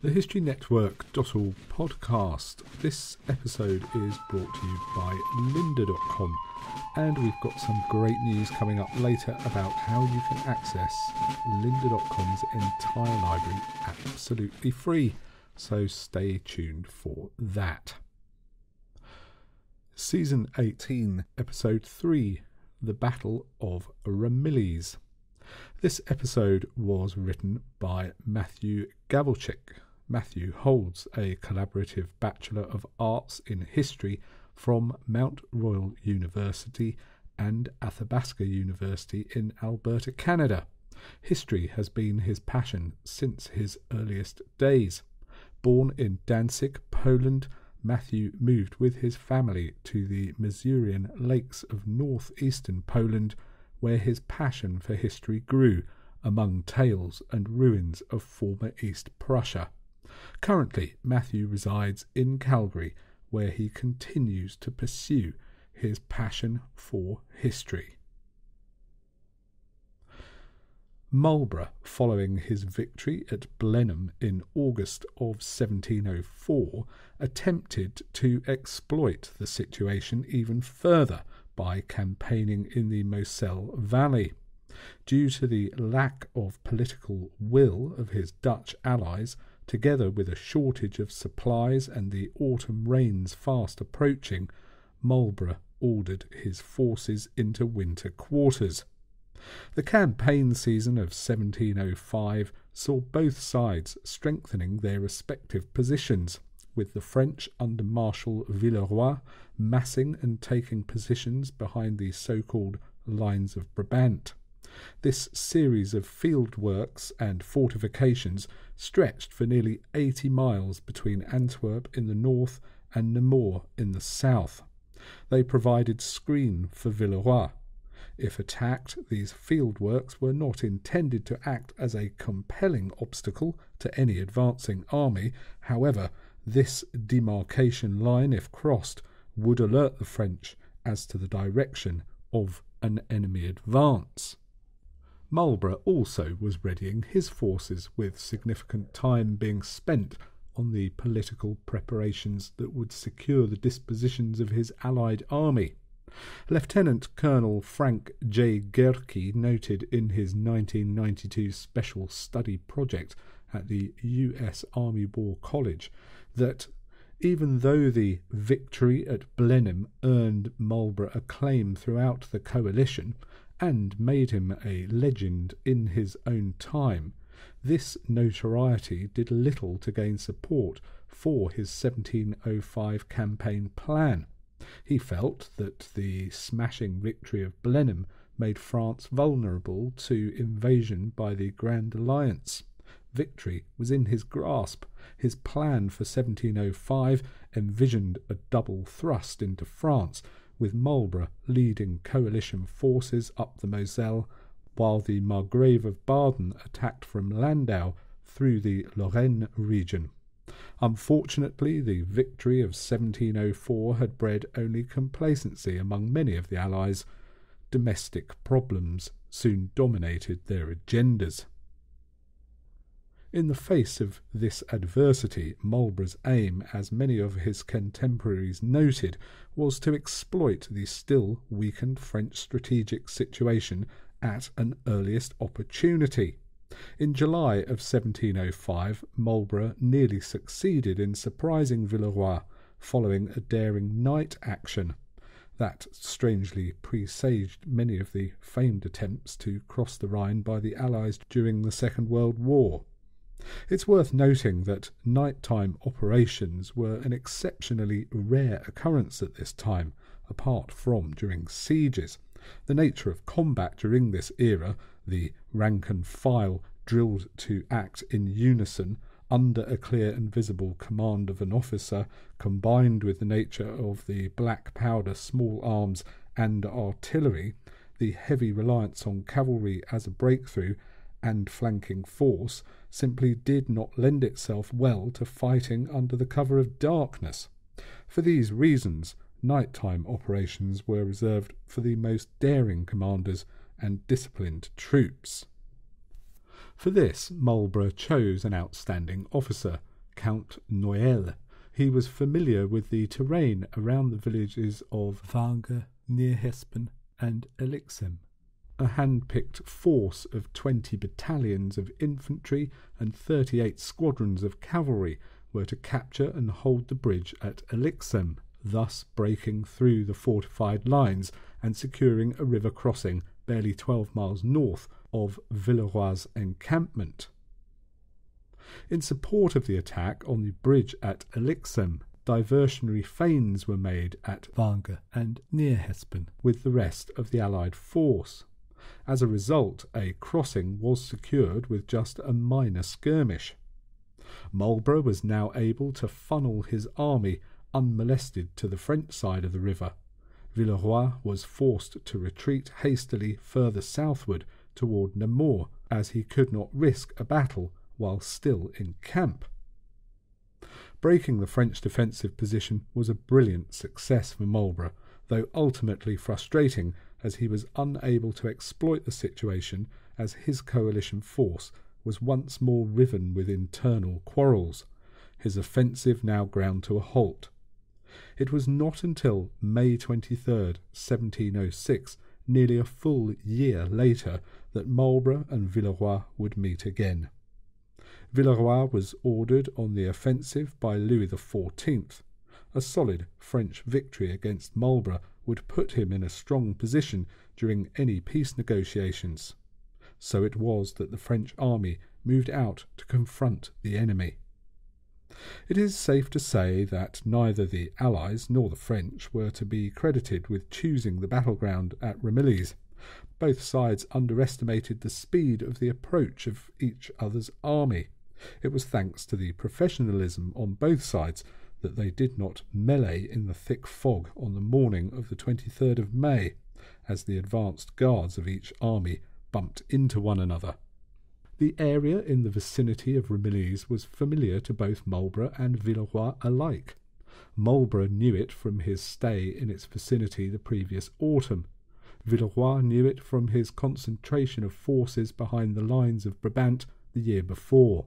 The History Network.org podcast. This episode is brought to you by Lynda Com, and we've got some great news coming up later about how you can access Lynda Com's entire library absolutely free, so stay tuned for that. Season 18, Episode 3, The Battle of Ramilles. This episode was written by Matthew Gawelczyk. Matthew holds a collaborative Bachelor of Arts in History from Mount Royal University and Athabasca University in Alberta, Canada. History has been his passion since his earliest days. Born in Danzig, Poland, Matthew moved with his family to the Mazurian lakes of northeastern Poland, where his passion for history grew among tales and ruins of former East Prussia. Currently, Matthew resides in Calgary, where he continues to pursue his passion for history. Marlborough, following his victory at Blenheim in August of 1704, attempted to exploit the situation even further by campaigning in the Moselle Valley. Due to the lack of political will of his Dutch allies, together with a shortage of supplies and the autumn rains fast approaching, Marlborough ordered his forces into winter quarters. The campaign season of 1705 saw both sides strengthening their respective positions, with the French under Marshal Villeroy massing and taking positions behind the so-called lines of Brabant. This series of field works and fortifications stretched for nearly 80 miles between Antwerp in the north and Namur in the south. They provided screen for Villeroy. If attacked, these field works were not intended to act as a compelling obstacle to any advancing army. However, this demarcation line, if crossed, would alert the French as to the direction of an enemy advance. Marlborough also was readying his forces, with significant time being spent on the political preparations that would secure the dispositions of his allied army. Lieutenant Colonel Frank J. Gerke noted in his 1992 special study project at the U.S. Army War College that even though the victory at Blenheim earned Marlborough acclaim throughout the coalition and made him a legend in his own time, this notoriety did little to gain support for his 1705 campaign plan. He felt that the smashing victory of Blenheim made France vulnerable to invasion by the Grand Alliance. Victory was in his grasp. His plan for 1705 envisioned a double thrust into France, with Marlborough leading coalition forces up the Moselle, while the Margrave of Baden attacked from Landau through the Lorraine region. Unfortunately, the victory of 1704 had bred only complacency among many of the Allies. Domestic problems soon dominated their agendas. In the face of this adversity, Marlborough's aim, as many of his contemporaries noted, was to exploit the still weakened French strategic situation at an earliest opportunity. In July of 1705, Marlborough nearly succeeded in surprising Villeroy following a daring night action that strangely presaged many of the famed attempts to cross the Rhine by the Allies during the Second World War. It's worth noting that nighttime operations were an exceptionally rare occurrence at this time, apart from during sieges. The nature of combat during this era, the rank and file drilled to act in unison under a clear and visible command of an officer, combined with the nature of the black powder, small arms and artillery, the heavy reliance on cavalry as a breakthrough and flanking force, simply did not lend itself well to fighting under the cover of darkness. For these reasons, nighttime operations were reserved for the most daring commanders and disciplined troops. For this, Marlborough chose an outstanding officer, Count Noël. He was familiar with the terrain around the villages of Vange, near Hespen, and Elixem. A hand-picked force of 20 battalions of infantry and 38 squadrons of cavalry were to capture and hold the bridge at Elixem, thus breaking through the fortified lines and securing a river crossing barely 12 miles north of Villeroy's encampment. In support of the attack on the bridge at Elixem, diversionary feigns were made at Vange and near Hespen with the rest of the Allied force. As a result, a crossing was secured with just a minor skirmish. Marlborough was now able to funnel his army unmolested to the French side of the river. Villeroy was forced to retreat hastily further southward toward Namur, as he could not risk a battle while still in camp. Breaking the French defensive position was a brilliant success for Marlborough, though ultimately frustrating, as he was unable to exploit the situation as his coalition force was once more riven with internal quarrels, his offensive now ground to a halt. It was not until May 23rd, 1706, nearly a full year later, that Marlborough and Villeroy would meet again. Villeroy was ordered on the offensive by Louis XIV. A solid French victory against Marlborough would put him in a strong position during any peace negotiations. So it was that the French army moved out to confront the enemy. It is safe to say that neither the Allies nor the French were to be credited with choosing the battleground at Ramillies. Both sides underestimated the speed of the approach of each other's army. It was thanks to the professionalism on both sides that they did not melee in the thick fog on the morning of the 23rd of May, as the advanced guards of each army bumped into one another. The area in the vicinity of Ramillies was familiar to both Marlborough and Villeroy alike. Marlborough knew it from his stay in its vicinity the previous autumn. Villeroy knew it from his concentration of forces behind the lines of Brabant the year before.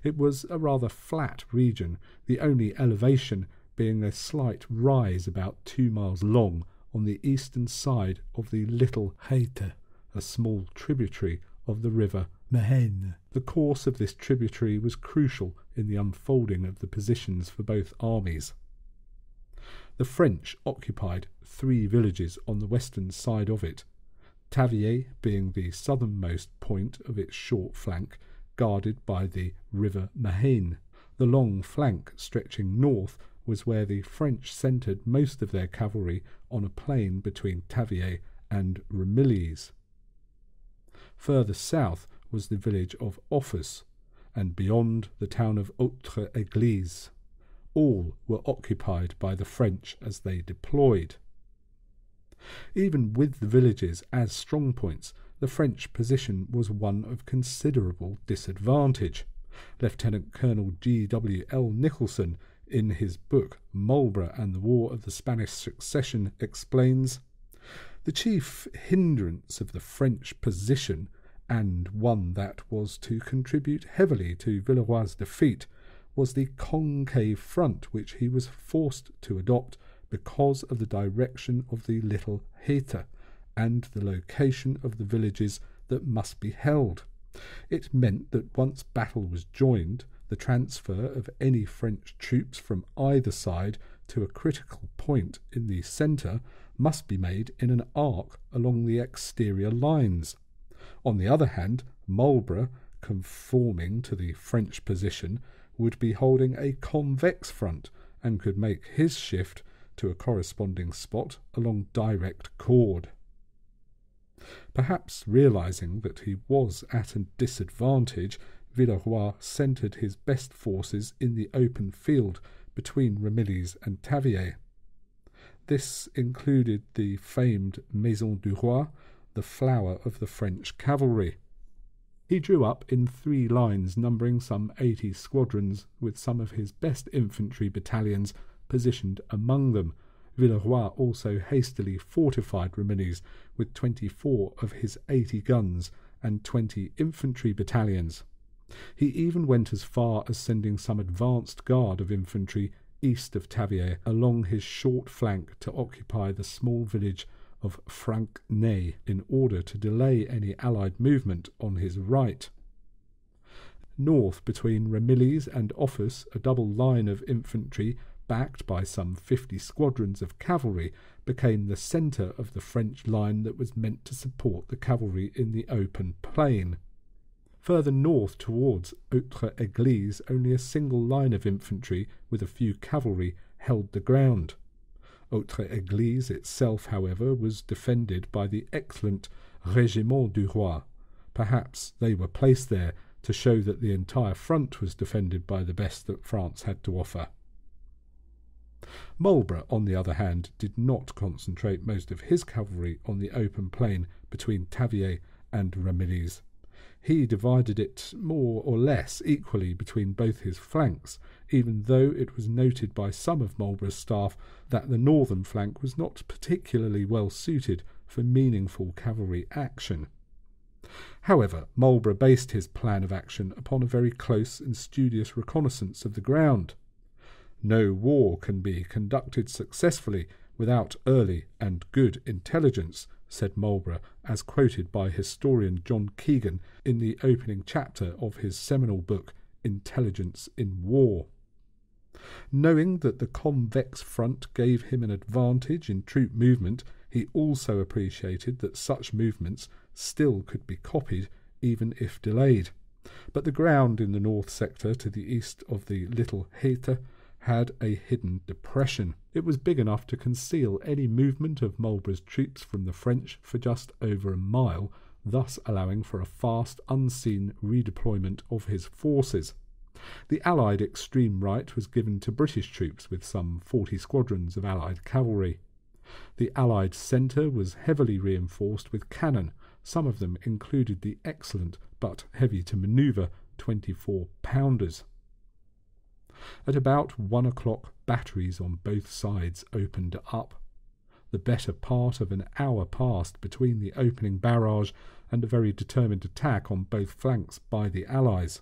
It was a rather flat region, the only elevation being a slight rise about 2 miles long on the eastern side of the Little Heite, a small tributary of the river Maine. The course of this tributary was crucial in the unfolding of the positions for both armies. The French occupied 3 villages on the western side of it, Tavier being the southernmost point of its short flank, guarded by the river Maine. The long flank stretching north was where the French centred most of their cavalry on a plain between Tavier and Ramillies. Further south was the village of Offus, and beyond the town of Autre-Église. All were occupied by the French as they deployed. Even with the villages as strong points, the French position was one of considerable disadvantage. Lieutenant Colonel G.W.L. Nicholson, in his book Marlborough and the War of the Spanish Succession, explains, "The chief hindrance of the French position, and one that was to contribute heavily to Villeroy's defeat, was the concave front which he was forced to adopt because of the direction of the Little Heite and the location of the villages that must be held. It meant that once battle was joined, the transfer of any French troops from either side to a critical point in the centre must be made in an arc along the exterior lines. On the other hand, Marlborough, conforming to the French position, would be holding a convex front and could make his shift to a corresponding spot along direct chord." Perhaps realising that he was at a disadvantage, Villeroy centred his best forces in the open field between Ramillies and Tavier. This included the famed Maison du Roi, the flower of the French cavalry. He drew up in 3 lines numbering some 80 squadrons, with some of his best infantry battalions positioned among them. Villeroy also hastily fortified Ramillies with 24 of his 80 guns and 20 infantry battalions. He even went as far as sending some advanced guard of infantry east of Tavier along his short flank to occupy the small village of Francnay in order to delay any Allied movement on his right. North between Ramilles and Offus, a double line of infantry backed by some 50 squadrons of cavalry became the centre of the French line that was meant to support the cavalry in the open plain. Further north towards Autre-Église, only a single line of infantry with a few cavalry held the ground. Autre-Église itself, however, was defended by the excellent Régiment du Roi. Perhaps they were placed there to show that the entire front was defended by the best that France had to offer. Marlborough, on the other hand, did not concentrate most of his cavalry on the open plain between Tavier and Ramillies. He divided it more or less equally between both his flanks, even though it was noted by some of Marlborough's staff that the northern flank was not particularly well suited for meaningful cavalry action. However, Marlborough based his plan of action upon a very close and studious reconnaissance of the ground. No war can be conducted successfully without early and good intelligence, said Marlborough, as quoted by historian John Keegan in the opening chapter of his seminal book Intelligence in War. Knowing that the convex front gave him an advantage in troop movement, he also appreciated that such movements still could be copied even if delayed. But the ground in the north sector to the east of the Little Haythe had a hidden depression. It was big enough to conceal any movement of Marlborough's troops from the French for just over a mile, thus allowing for a fast, unseen redeployment of his forces. The Allied extreme right was given to British troops with some 40 squadrons of Allied cavalry. The Allied centre was heavily reinforced with cannon. Some of them included the excellent but heavy to manoeuvre 24-pounders. At about 1 o'clock, batteries on both sides opened up. The better part of an hour passed between the opening barrage and a very determined attack on both flanks by the Allies.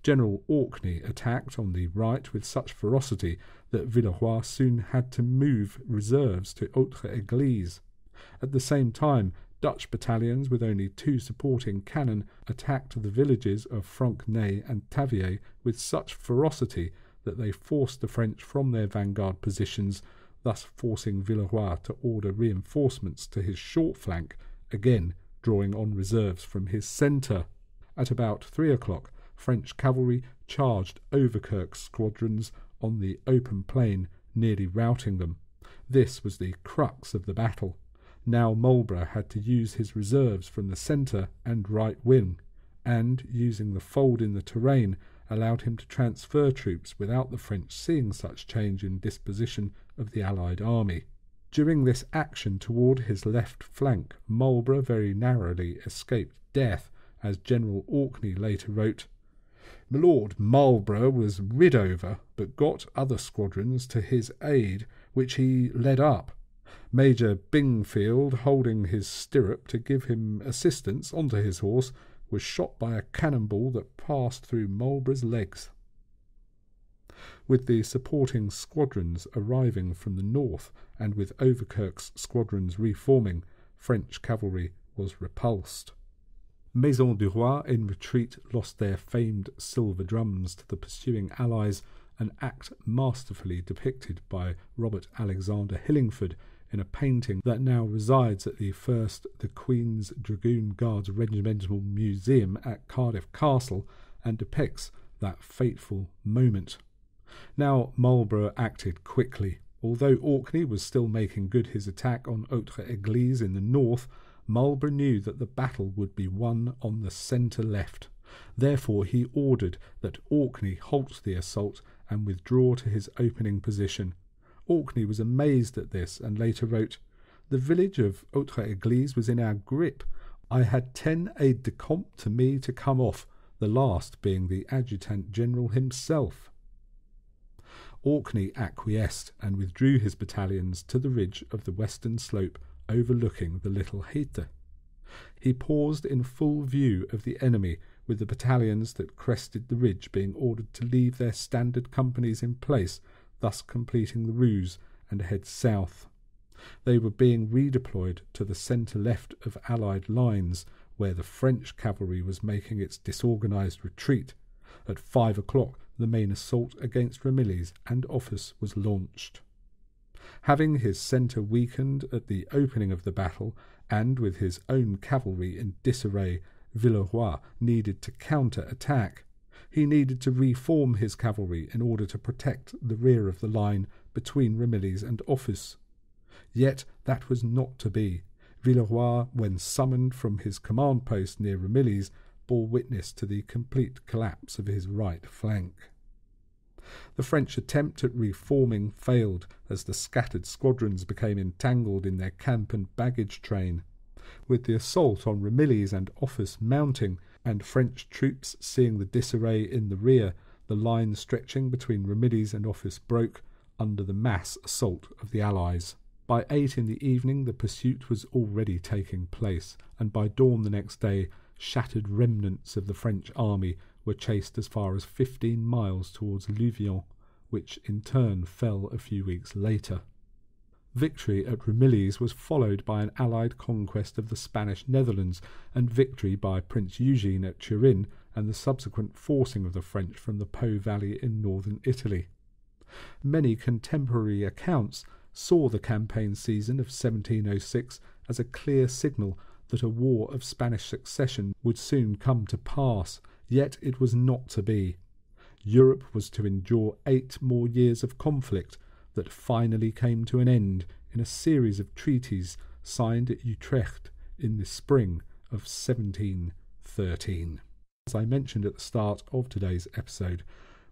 General Orkney attacked on the right with such ferocity that Villeroy soon had to move reserves to Autre-Église. At the same time, Dutch battalions with only 2 supporting cannon attacked the villages of Francnay and Tavier with such ferocity that they forced the French from their vanguard positions, thus forcing Villeroy to order reinforcements to his short flank, again drawing on reserves from his centre. At about 3 o'clock, French cavalry charged Overkirk's squadrons on the open plain, nearly routing them. This was the crux of the battle. Now Marlborough had to use his reserves from the centre and right wing, and, using the fold in the terrain, allowed him to transfer troops without the French seeing such change in disposition of the Allied army. During this action toward his left flank, Marlborough very narrowly escaped death, as General Orkney later wrote, "My Lord Marlborough was rid over, but got other squadrons to his aid, which he led up. Major Bingfield, holding his stirrup to give him assistance onto his horse, was shot by a cannonball that passed through Marlborough's legs." With the supporting squadrons arriving from the north, and with Overkirk's squadrons reforming, French cavalry was repulsed. Maison du Roi in retreat lost their famed silver drums to the pursuing Allies, an act masterfully depicted by Robert Alexander Hillingford in a painting that now resides at the Queen's Dragoon Guards Regimental Museum at Cardiff Castle, and depicts that fateful moment. Now Marlborough acted quickly. Although Orkney was still making good his attack on Autre-Église in the north, Marlborough knew that the battle would be won on the centre left. Therefore he ordered that Orkney halt the assault and withdraw to his opening position. Orkney was amazed at this, and later wrote, "The village of Autre-Église was in our grip. I had 10 aides-de-camp to me to come off, the last being the adjutant general himself." Orkney acquiesced and withdrew his battalions to the ridge of the western slope overlooking the Little Haythe. He paused in full view of the enemy with the battalions that crested the ridge being ordered to leave their standard companies in place, thus completing the ruse and head south. They were being redeployed to the centre-left of Allied lines, where the French cavalry was making its disorganised retreat. At 5 o'clock, the main assault against Ramillies and Offus was launched. Having his centre weakened at the opening of the battle, and with his own cavalry in disarray, Villeroy needed to counter-attack. He needed to reform his cavalry in order to protect the rear of the line between Ramillies and Offus. Yet that was not to be. Villeroy, when summoned from his command post near Ramillies, bore witness to the complete collapse of his right flank. The French attempt at reforming failed as the scattered squadrons became entangled in their camp and baggage train. With the assault on Ramillies and Offus mounting, and French troops seeing the disarray in the rear, the line stretching between Ramillies and Offus broke under the mass assault of the Allies. By 8 in the evening the pursuit was already taking place, and by dawn the next day shattered remnants of the French army were chased as far as 15 miles towards Louviers, which in turn fell a few weeks later. Victory at Ramillies was followed by an Allied conquest of the Spanish Netherlands, and victory by Prince Eugene at Turin, and the subsequent forcing of the French from the Po Valley in northern Italy. Many contemporary accounts saw the campaign season of 1706 as a clear signal that a war of Spanish succession would soon come to pass, yet it was not to be. Europe was to endure 8 more years of conflict that finally came to an end in a series of treaties signed at Utrecht in the spring of 1713. As I mentioned at the start of today's episode,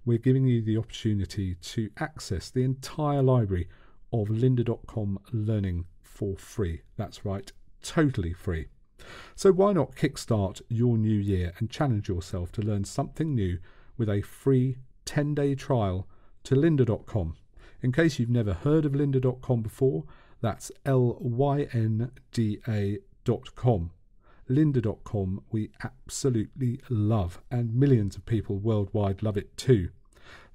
we're giving you the opportunity to access the entire library of Lynda Com learning for free. That's right, totally free. So why not kickstart your new year and challenge yourself to learn something new with a free 10-day trial to Lynda Com. In case you've never heard of Lynda Com before, that's Lynda.com. Lynda.com we absolutely love, and millions of people worldwide love it too.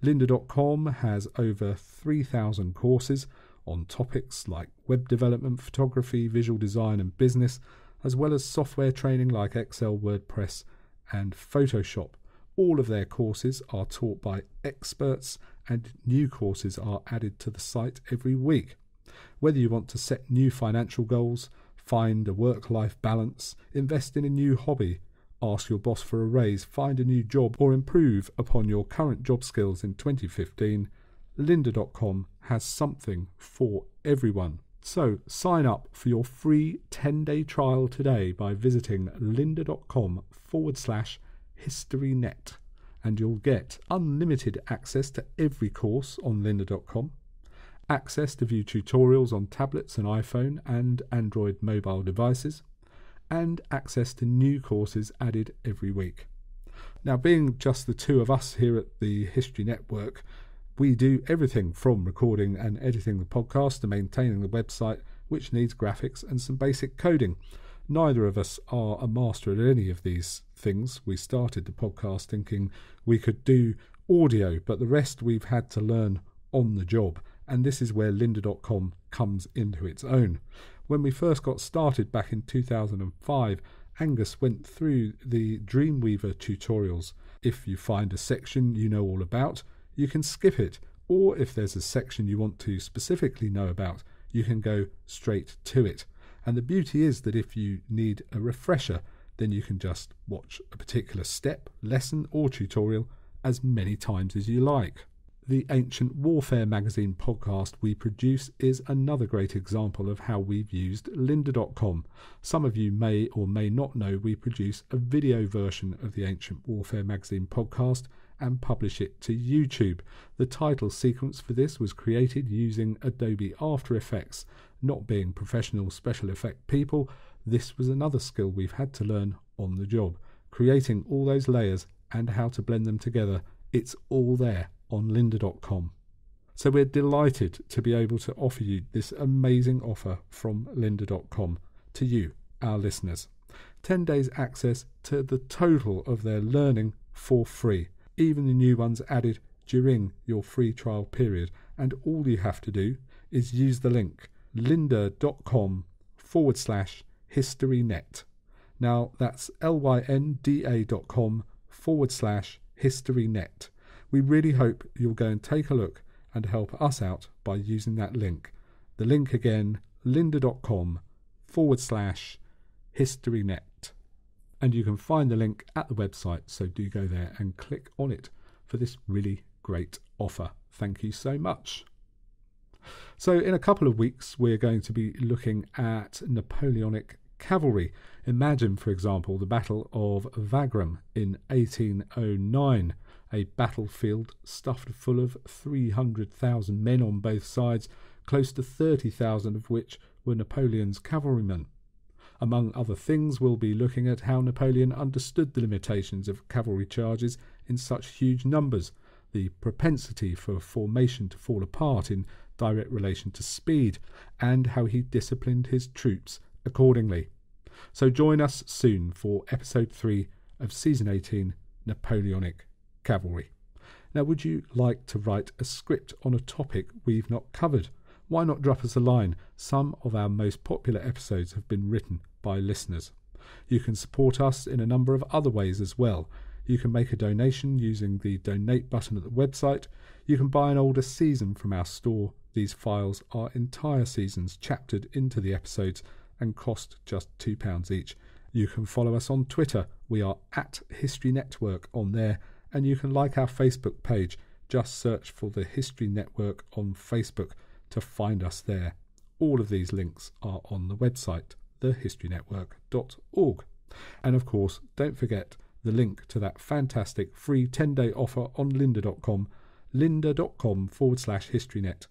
Lynda.com has over 3,000 courses on topics like web development, photography, visual design and business, as well as software training like Excel, WordPress and Photoshop. All of their courses are taught by experts, and new courses are added to the site every week. Whether you want to set new financial goals, find a work-life balance, invest in a new hobby, ask your boss for a raise, find a new job, or improve upon your current job skills in 2015, Lynda.com has something for everyone. So sign up for your free 10-day trial today by visiting lynda.com/historynet, and you'll get unlimited access to every course on Lynda.com, access to view tutorials on tablets and iPhone and Android mobile devices, and access to new courses added every week. Now, being just the two of us here at the History Network, we do everything from recording and editing the podcast to maintaining the website, which needs graphics and some basic coding. Neither of us are a master at any of these things. We started the podcast thinking we could do audio, but the rest we've had to learn on the job, and this is where Lynda.com comes into its own. When we first got started back in 2005, Angus went through the Dreamweaver tutorials. If you find a section you know all about, you can skip it, or if there's a section you want to specifically know about, you can go straight to it. And the beauty is that if you need a refresher, then you can just watch a particular step, lesson or tutorial as many times as you like. The Ancient Warfare Magazine podcast we produce is another great example of how we've used Lynda.com. Some of you may or may not know we produce a video version of the Ancient Warfare Magazine podcast and publish it to YouTube. The title sequence for this was created using Adobe After Effects. Not being professional special effect people, this was another skill we've had to learn on the job. Creating all those layers and how to blend them together, it's all there on Lynda.com. So we're delighted to be able to offer you this amazing offer from Lynda.com to you, our listeners. 10 days access to the total of their learning for free. Even the new ones added during your free trial period. And all you have to do is use the link lynda.com/historynet. Now that's lynda.com/historynet. We really hope you'll go and take a look and help us out by using that link. The link again, lynda.com/historynet. And you can find the link at the website, so do go there and click on it for this really great offer. Thank you so much. So in a couple of weeks, we're going to be looking at Napoleonic Cavalry. Imagine, for example, the Battle of Wagram in 1809, a battlefield stuffed full of 300,000 men on both sides, close to 30,000 of which were Napoleon's cavalrymen. Among other things, we'll be looking at how Napoleon understood the limitations of cavalry charges in such huge numbers, the propensity for formation to fall apart in direct relation to speed, and how he disciplined his troops accordingly. So join us soon for episode 3 of season 18, Napoleonic Cavalry. Now, would you like to write a script on a topic we've not covered? Why not drop us a line? Some of our most popular episodes have been written by listeners. You can support us in a number of other ways as well. You can make a donation using the donate button at the website. You can buy an older season from our store. These files are entire seasons chaptered into the episodes and cost just £2 each. You can follow us on Twitter. We are at History Network on there, and you can like our Facebook page. Just search for the History Network on Facebook to find us there. All of these links are on the website, thehistorynetwork.org. And of course, don't forget the link to that fantastic free 10-day offer on lynda.com, lynda.com/historynet.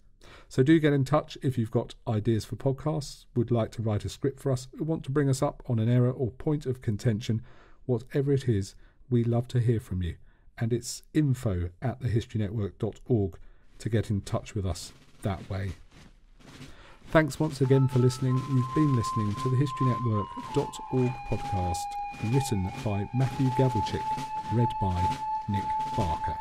So do get in touch if you've got ideas for podcasts, would like to write a script for us, want to bring us up on an error or point of contention. Whatever it is, we love to hear from you. And it's info@thehistorynetwork.org to get in touch with us that way. Thanks once again for listening. You've been listening to the historynetwork.org podcast, written by Matthew Gawelczyk, read by Nick Barker.